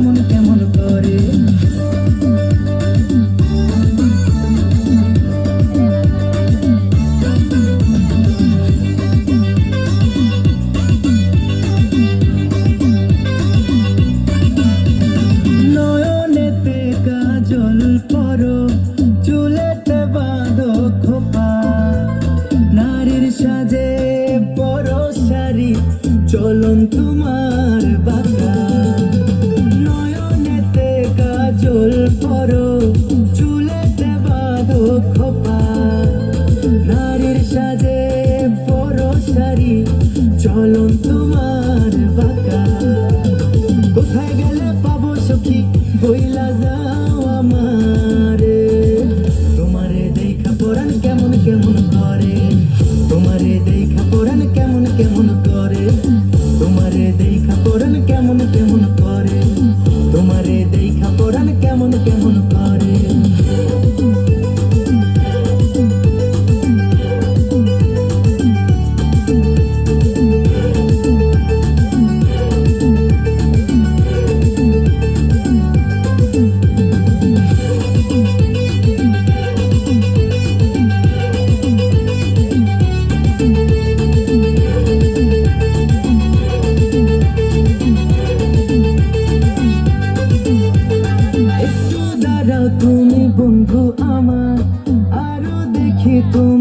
কেমন কেমন করে। নয়নেতে কাজল পরো, চুলেতে বাঁধো খোপা, নারীর সাজে পরো শাড়ি, চলন তোমার বাঁকা। নয়নেতে কাজল পরো, চুলেতে বাঁধো খোপা, নারীর সাজে পরো শাড়ি, চলন তোমার বাঁকা। কোথায় গেলে পাবো সখী বইলা যাও আমারে, তোমারে দেখা পরাণ কেমন কেমন করে, তোমারে দেখা পরাণ কেমন কেমন করে, তোমারে দেখা পরাণ কেমন কেমন করে, তোমারে দেখা পরাণ কেমন কেমন করে। তুমি বন্ধু আমার, আরো দেখি তুমি